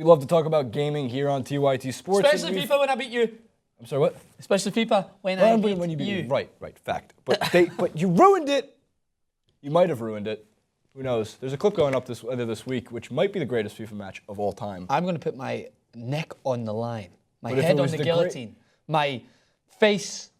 We love to talk about gaming here on TYT Sports. Especially FIFA when I beat you. I'm sorry, what? Especially FIFA when I beat you. Right, fact. But you ruined it. You might have ruined it. Who knows? There's a clip going up this week, which might be the greatest FIFA match of all time. I'm going to put my neck on the line, my head on the guillotine, my face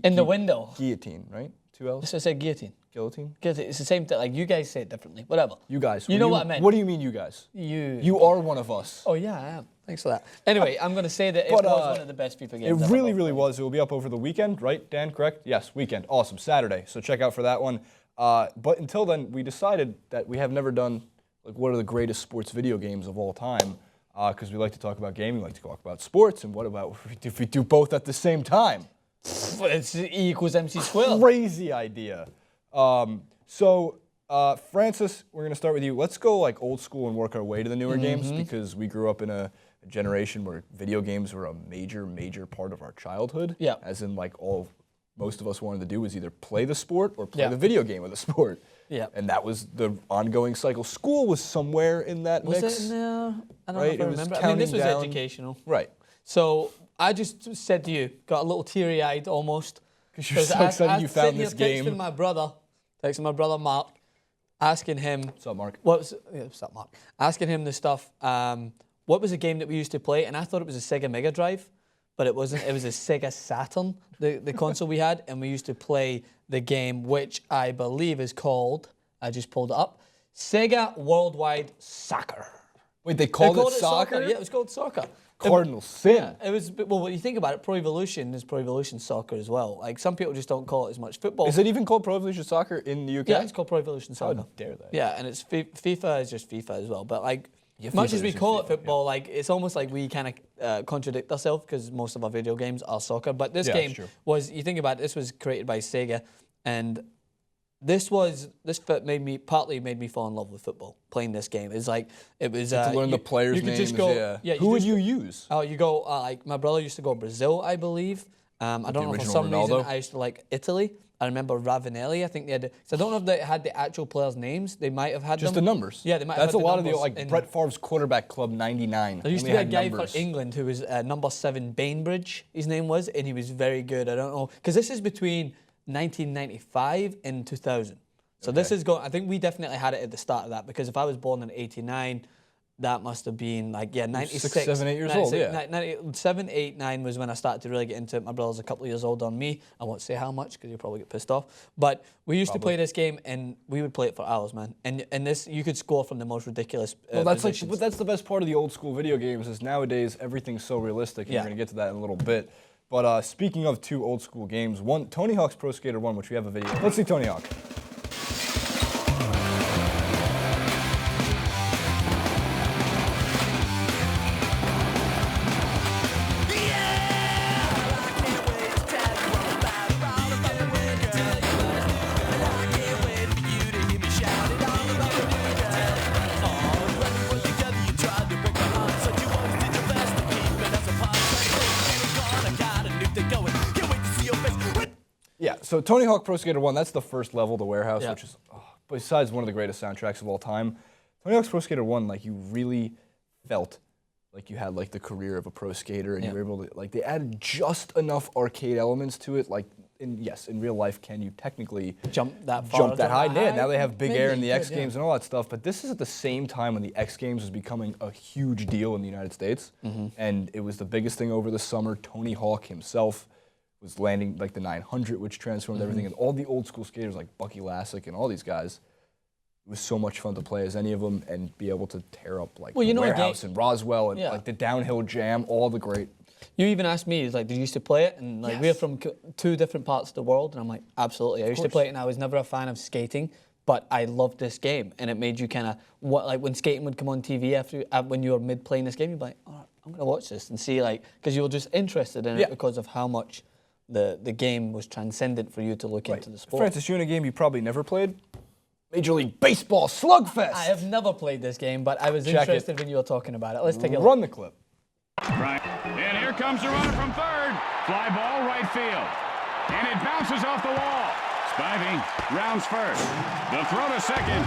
in the window. Guillotine, right? 2 L's? So I said guillotine. Guillotine? Guillotine. It's the same thing. Like, you guys say it differently. Whatever. You guys. You know what I meant. What do you mean, you guys? You are one of us. Oh, yeah, I am. Thanks for that. Anyway, I'm going to say that it was one of the best FIFA games. It really was. It will be up over the weekend, right, Dan? Correct? Yes, weekend. Awesome. Saturday. So check out for that one. But until then, we decided that we have never done, like, what are the greatest sports video games of all time? Because we like to talk about gaming, we like to talk about sports, and what about if we do both at the same time? It's E equals MC squared. Crazy idea. Francis, we're going to start with you. Let's go like old school and work our way to the newer games, because we grew up in a generation where video games were a major part of our childhood. Yeah. As in, like, most of us wanted to do was either play the sport or play the video game of the sport. Yeah. And that was the ongoing cycle. School was somewhere in that mix. Was it in there? I don't know if I remember. I mean, this was down. educational. Right. So I just said to you, got a little teary-eyed almost. Because you're so excited you found this game. Texting my brother Mark, asking him. What's up, Mark? What's up, Mark? Asking him the stuff. What was a game that we used to play? And I thought it was a Sega Mega Drive, but it wasn't. It was a Sega Saturn, the console we had, and we used to play the game, which I believe is called, I just pulled it up, Sega Worldwide Soccer. Wait, they called it soccer? Yeah, it was called soccer. Cardinal sin. Yeah, it was. Well, when you think about it, Pro Evolution is Pro Evolution Soccer as well. Like, some people just don't call it as much football. Is it even called Pro Evolution Soccer in the UK? Yeah, it's called Pro Evolution Soccer. How dare they? Yeah, and it's FIFA is just FIFA as well. But, like, Yeah, much FIFA as we is just call it FIFA, football, like, it's almost like we kind of contradict ourselves, because most of our video games are soccer. But this game was, you think about it, this was created by Sega, and this partly made me fall in love with football. Playing this game, it's like it was to learn the players' you could names. Just go, yeah. Who would you use? Oh, you go like my brother used to go Brazil, I believe. I don't know, for some reason I used to like Italy. I remember Ravanelli. I think they had. So I don't know if they had the actual players' names. They might have had just them. the numbers. Yeah, they might. That's have a had lot of the like Brett Favre's quarterback club '99. There used to be a guy for England who was number 7 Bainbridge. His name was, and he was very good. I don't know, because this is between 1995 and 2000. So this is going. I think we definitely had it at the start of that, because if I was born in '89, that must have been like 96, 6, 7, 8 years old. Yeah, 97, 8, 9 was when I started to really get into it. My brother's a couple of years older than me. I won't say how much, because you'll probably get pissed off. But we used to play this game, and we would play it for hours, man. And this, you could score from the most ridiculous. Well, that's positions. But that's the best part of the old school video games, is nowadays everything's so realistic. And we're gonna get to that in a little bit. But speaking of 2 old school games, one Tony Hawk's Pro Skater 1, which we have a video. Let's see Tony Hawk. Yeah, so Tony Hawk Pro Skater 1, that's the first level, the warehouse, which is, besides one of the greatest soundtracks of all time. Tony Hawk's Pro Skater 1, like, you really felt like you had, like, the career of a pro skater, and you were able to, like, they added just enough arcade elements to it. Like, in real life, can you technically jump that far? Jump that high? Yeah, now they have Big Air in the X Games and all that stuff, but this is at the same time when the X Games was becoming a huge deal in the United States, and it was the biggest thing over the summer. Tony Hawk himself was landing like the 900, which transformed everything, and all the old school skaters like Bucky Lasek and all these guys. It was so much fun to play as any of them and be able to tear up like the Warehouse and Roswell and like the Downhill Jam, all the great. You even asked me, like, did you used to play it? And like, we're from 2 different parts of the world, and I'm like, absolutely. I used to play it, and I was never a fan of skating, but I loved this game, and it made you kind of like when skating would come on TV after when you were mid playing this game, you'd be like, all right, I'm gonna watch this and see, like, because you were just interested in it because of how much the game was transcendent for you to look into the sport. Francis, you in a game you probably never played? Major League Baseball Slugfest! I have never played this game, but I was interested when you were talking about it. Let's take a look. Run the clip. Right. And here comes the runner from third. Fly ball right field. And it bounces off the wall. Spivey rounds first. The throw to second.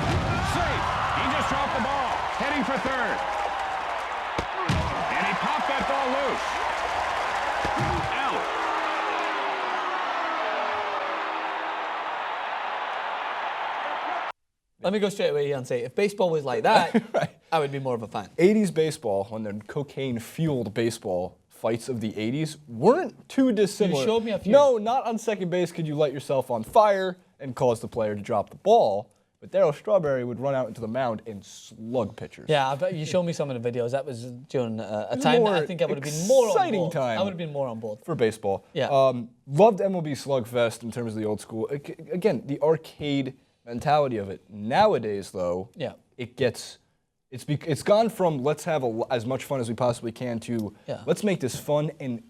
Safe. He just dropped the ball. Heading for third. Let me go straight away here and say, if baseball was like that, Right. I would be more of a fan. 80s baseball, when the cocaine-fueled baseball fights of the 80s weren't too dissimilar. You showed me a few. No, not on second base could you light yourself on fire and cause the player to drop the ball, but Darryl Strawberry would run out into the mound and slug pitchers. Yeah, I bet you showed me some of the videos. That was during a time that I think I would have been more on exciting board. time. I would have been more on board. For baseball. Yeah. Loved MLB Slugfest in terms of the old school. Again, the arcade mentality of it. Nowadays, though, Yeah. it's gone from let's have as much fun as we possibly can to let's make this fun and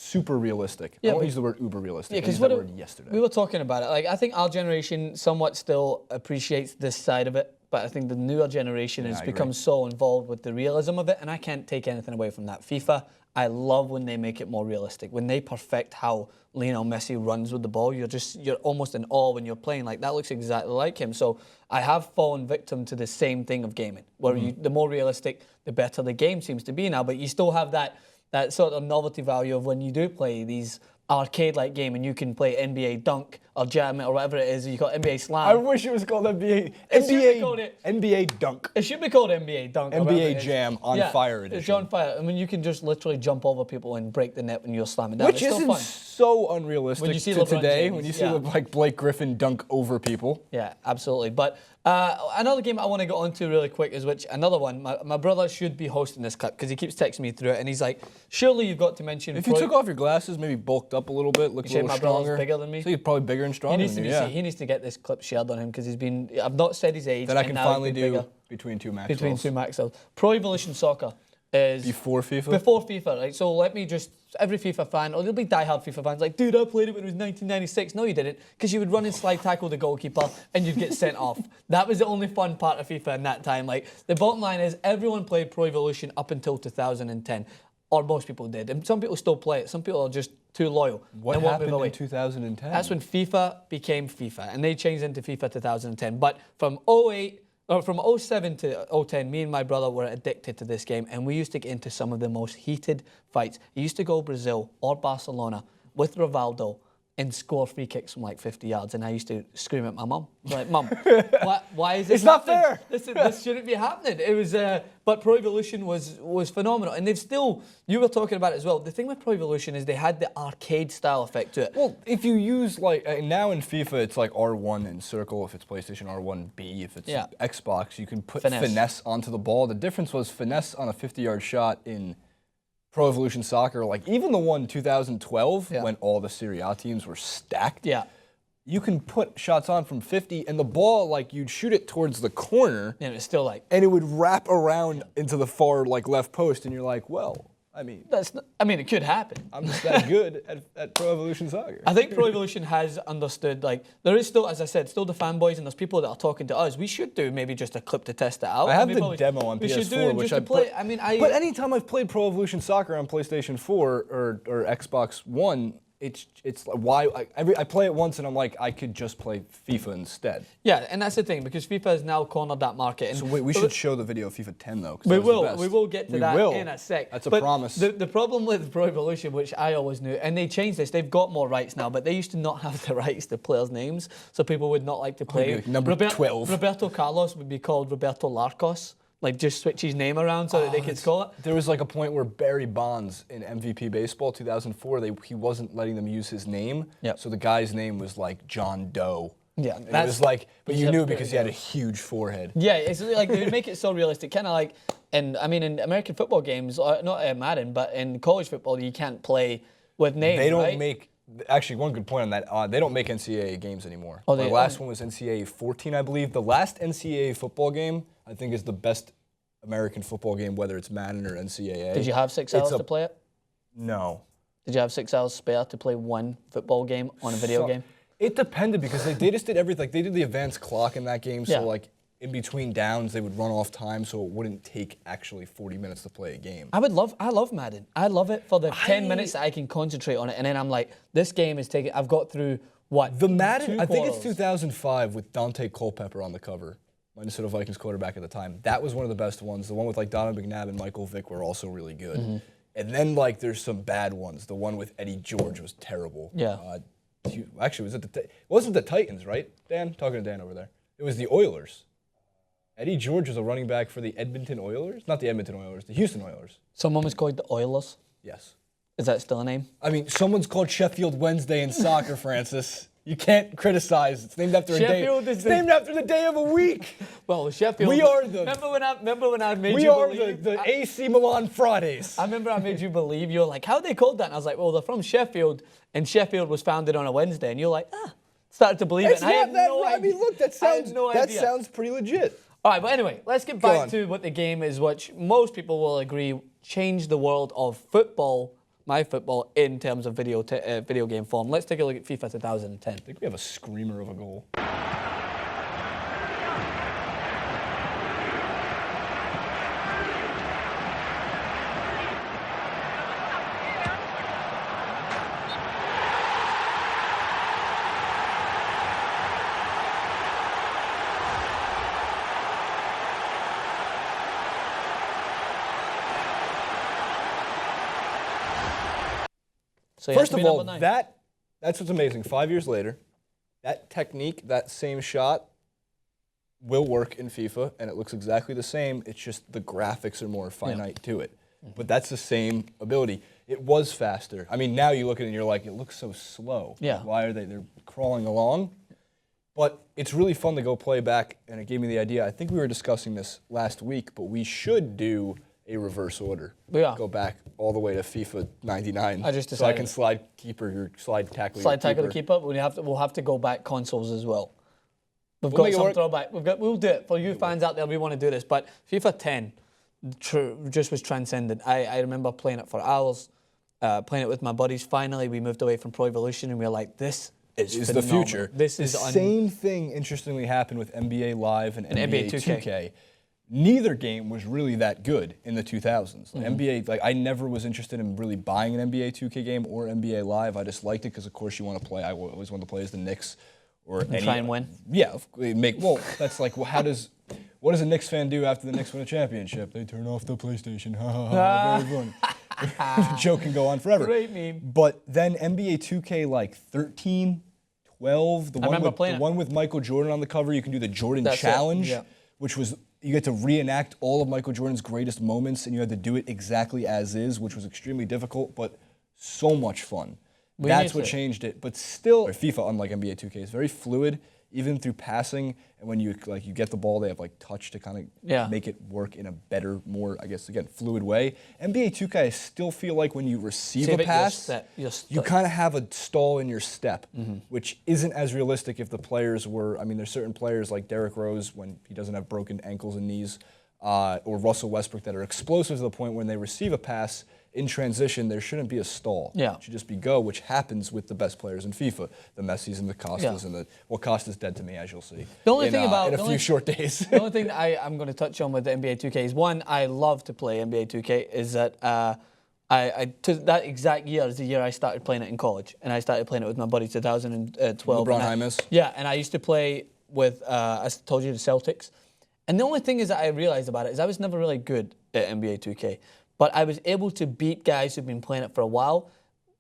super realistic. Yeah, I won't use the word uber realistic. Yeah, I used because that word yesterday. we were talking about it. Like, I think our generation somewhat still appreciates this side of it, but I think the newer generation has become so involved with the realism of it, and I can't take anything away from that. FIFA, I love when they make it more realistic. When they perfect how Lionel Messi runs with the ball, you're almost in awe when you're playing. Like, that looks exactly like him. So I have fallen victim to the same thing of gaming, where the more realistic, the better the game seems to be now. But you still have that sort of novelty value of when you do play these arcade-like game and you can play NBA Dunk or Jam or whatever it is. You got NBA Slam. I wish it was called NBA. NBA Dunk. It should be called NBA Dunk. NBA Jam on Fire edition. It's on fire. I mean, you can just literally jump over people and break the net when you're slamming down. Which it's isn't still fun. so unrealistic When you see to LeBron today. James, When you see like Blake Griffin dunk over people. Yeah, absolutely. But another game I want to get on to really quick is another one. My brother should be hosting this clip because he keeps texting me through it, and he's like, surely you've got to mention... If you took off your glasses, maybe bulked up a little bit, looked a little my stronger. brother's bigger than me. So he's probably bigger and stronger than you, He needs to get this clip shared on him because I've not said his age. That I can finally do bigger. between two Maxwells. Between two Maxwells. Pro Evolution Soccer is... Before FIFA? Before FIFA, right? So let me just... Every FIFA fan, or there'll be diehard FIFA fans like, dude, I played it when it was 1996. No, you didn't, because you would run and slide tackle the goalkeeper and you'd get sent off. That was the only fun part of FIFA in that time. Like, the bottom line is everyone played Pro Evolution up until 2010. Or most people did. And some people still play it. Some people are just too loyal. What happened in 2010? That's when FIFA became FIFA, and they changed into FIFA 2010. But from 08, or from 07 to 010, me and my brother were addicted to this game, and we used to get into some of the most heated fights. He used to go Brazil or Barcelona with Ronaldo and score free kicks from like 50 yards, and I used to scream at my mum, like, "Mum, why is this? It's not fair. This shouldn't be happening." It was, but Pro Evolution was phenomenal, and they've still. You were talking about it as well. The thing with Pro Evolution is they had the arcade style effect to it. Well, if you use like now in FIFA, it's like R1 and circle. If it's PlayStation, R1B. If it's Xbox, you can put finesse onto the ball. The difference was finesse on a 50-yard shot in Pro Evolution Soccer, like even the one 2012 when all the Serie A teams were stacked. Yeah. You can put shots on from 50 and the ball, like you'd shoot it towards the corner. And it's still like... And it would wrap around into the far like left post and you're like, well, I mean... it could happen. I'm just that good at Pro Evolution Soccer. I think Pro Evolution has understood, like, there is still, as I said, still the fanboys and there's people that are talking to us. We should do maybe just a clip to test it out. I have the demo on PS4, which I play. But anytime I've played Pro Evolution Soccer on PlayStation 4 or Xbox One, it's why I play it once and I'm like, I could just play FIFA instead. Yeah, and that's the thing, because FIFA has now cornered that market. And so wait, we should show the video of FIFA 10 though. We will get to that in a sec. That's a promise. The problem with Pro Evolution, which I always knew, and they changed this, they've got more rights now, but they used to not have the rights to players' names, so people would not like to play. Like number 12. Roberto Carlos would be called Roberto Larcos. Like, just switch his name around so that they could call it. There was like a point where Barry Bonds in MVP Baseball 2004, he wasn't letting them use his name. Yep. So the guy's name was like John Doe. Yeah. And it was like, but you knew because he had a huge forehead. Yeah, it's like they would make it so realistic. Kind of like, in American football games, not Madden, but in college football, you can't play with names, They don't make... Actually, one good point on that, they don't make NCAA games anymore. The last one was NCAA 14, I believe. The last NCAA football game, I think, is the best American football game, whether it's Madden or NCAA. Did you have 6 hours to play it? No. Did you have 6 hours spare to play one football game on a video game? It depended because they just did everything. Like, they did the advanced clock in that game, so like in between downs, they would run off time, so it wouldn't take actually 40 minutes to play a game. I love Madden. I love it for the 10 minutes that I can concentrate on it, and then I'm like, this game is taking. I've got through what? The Madden. I think it's 2 2005 with Dante Culpepper on the cover, Minnesota Vikings quarterback at the time. That was one of the best ones. The one with like Donovan McNabb and Michael Vick were also really good. Mm-hmm. And then like there's some bad ones. The one with Eddie George was terrible. Yeah. Actually, it wasn't the Titans, right? Dan, talking to Dan over there. It was the Oilers. Eddie George was a running back for the Edmonton Oilers? Not the Edmonton Oilers, the Houston Oilers. Someone was called the Oilers. Yes. Is that still a name? I mean, someone's called Sheffield Wednesday in soccer, Francis. You can't criticize. It's named after a day. It's named after the day of a week. Well, Sheffield. We are the. Remember when I made we you are believe? the AC Milan Fridays. I remember I made you believe. You were like, how are they called that? And I was like, well, they're from Sheffield, and Sheffield was founded on a Wednesday. And you're like, started to believe It's it. not I had that no right. idea. I mean, look, that sounds pretty legit. All right, but anyway, let's get back to what the game is, which most people will agree changed the world of football, my football, in terms of video game form. Let's take a look at FIFA 2010. I think we have a screamer of a goal. So First of all, that's what's amazing. 5 years later, that technique, that same shot, will work in FIFA, and it looks exactly the same. It's just the graphics are more finite to it. But that's the same ability. It was faster. I mean, now you look at it and you're like, it looks so slow. Yeah. Why are they're crawling along? But it's really fun to go play back, and it gave me the idea. I think we were discussing this last week, but we should do a reverse order. Yeah. Go back all the way to FIFA 99. I just so I decided. can slide keeper your slide tackle. Slide tackle your to keep up. We'll have to go back consoles as well. We've We'll got make it some work. throwback. We'll do it for you fans out there. We want to do this, but FIFA 10 just was transcendent. I remember playing it for hours, playing it with my buddies. Finally, we moved away from Pro Evolution, and we were like, this is the phenomenal. future. This is the same thing. Interestingly, happened with NBA Live and NBA 2K. 2K. Neither game was really that good in the 2000s. NBA, like I never was interested in really buying an NBA 2K game or NBA Live. I just liked it because, of course, you want to play. I always wanted to play as the Knicks or any. Try and win. Yeah, that's like, well, what does a Knicks fan do after the Knicks win a championship? They turn off the PlayStation. Very fun. The joke can go on forever. Great meme. But then NBA 2K like 13, 12, the one with Michael Jordan on the cover, you can do the Jordan Challenge, which was you get to reenact all of Michael Jordan's greatest moments, and you had to do it exactly as is, which was extremely difficult, but so much fun. That's what changed it. But still, FIFA, unlike NBA 2K, is very fluid, even through passing. And when you get the ball, they have like touch to kind of make it work in a better, more, I guess, again, fluid way. NBA 2K, I still feel like when you receive a pass, you kind of have a stall in your step, which isn't as realistic if the players were. I mean, there's certain players like Derrick Rose when he doesn't have broken ankles and knees, or Russell Westbrook that are explosive to the point when they receive a pass. In transition, there shouldn't be a stall. Yeah. It should just be go, which happens with the best players in FIFA. The Messis and the Costas and Costa's dead to me, as you'll see. The only thing about in a few short days. The only thing that I'm going to touch on with the NBA 2K is one, I love to play NBA 2K. Is that that exact year is the year I started playing it in college, and I started playing it with my buddy 2012. LeBron James. Yeah, and I used to play with, I told you, the Celtics. And the only thing is that I realized about it is I was never really good at NBA 2K. But I was able to beat guys who've been playing it for a while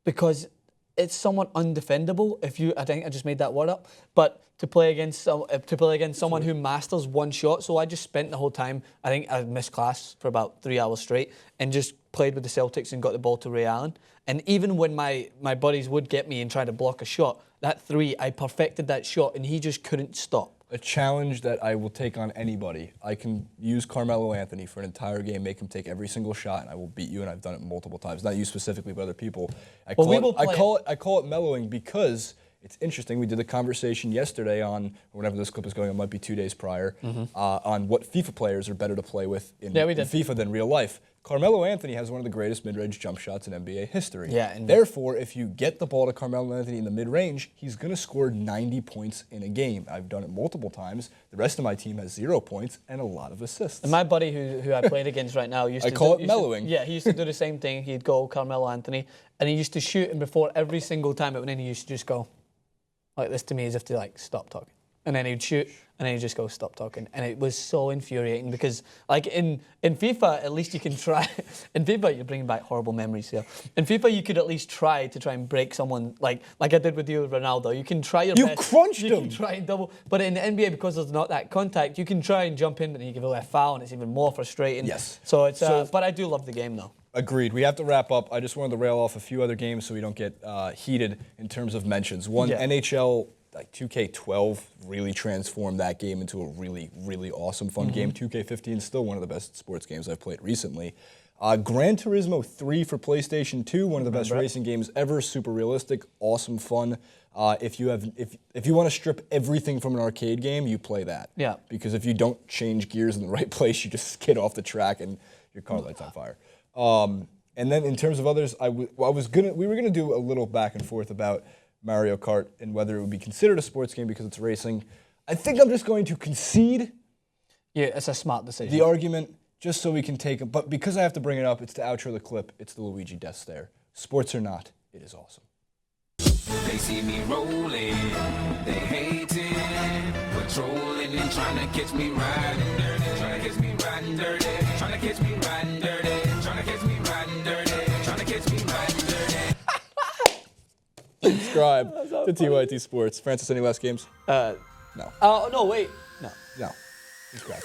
because it's somewhat undefendable. I think I just made that word up. But to play against someone who masters one shot, so I just spent the whole time. I think I missed class for about 3 hours straight and just played with the Celtics and got the ball to Ray Allen. And even when my buddies would get me and try to block a shot, that three, I perfected that shot and he just couldn't stop. A challenge that I will take on anybody. I can use Carmelo Anthony for an entire game, make him take every single shot, and I will beat you, and I've done it multiple times. Not you specifically, but other people. I call it mellowing because it's interesting. We did a conversation yesterday on, whenever this clip is going, it might be 2 days prior, on what FIFA players are better to play with in FIFA than real life. Carmelo Anthony has one of the greatest mid-range jump shots in NBA history. Yeah, and therefore, if you get the ball to Carmelo Anthony in the mid-range, he's going to score 90 points in a game. I've done it multiple times. The rest of my team has 0 points and a lot of assists. And my buddy who I played against right now used to call it mellowing. He used to do the same thing. He'd go Carmelo Anthony, and he used to shoot, and before every single time it went in, he used to just go like this to me as if to like stop talking. and then he'd shoot, and then he'd just go, stop talking. And it was so infuriating because, like, in FIFA, at least you can try. In FIFA, you're bringing back horrible memories here. In FIFA, you could at least try and break someone, like I did with you with Ronaldo. You can try your best. You crunched him. You can try and double. But in the NBA, because there's not that contact, you can try and jump in, but then you give away a foul, and it's even more frustrating. Yes. So it's, but I do love the game, though. Agreed. We have to wrap up. I just wanted to rail off a few other games so we don't get heated in terms of mentions. One, NHL, like 2K12 really transformed that game into a really, really awesome, fun game. 2K15 is still one of the best sports games I've played recently. Gran Turismo 3 for PlayStation 2, one of the best racing games ever. Super realistic, awesome fun. If you want to strip everything from an arcade game, you play that. Yeah. Because if you don't change gears in the right place, you just skid off the track and your car lights on fire. And then in terms of others, we were gonna do a little back and forth about Mario Kart and whether it would be considered a sports game because it's racing. I think I'm just going to concede. Yeah, it's a smart decision. The argument, just so we can take it, but because I have to bring it up, it's to outro the clip. It's the Luigi death stare. Sports or not, it is awesome. They see me rolling, they hating, patrolling and trying to catch me riding dirty, trying to catch me riding dirty, trying to catch me riding dirty, trying to catch me riding dirty, trying to catch me riding dirty. Subscribe to TYT Sports. Francis, any last games? No. Oh, no, wait. No. No. Subscribe.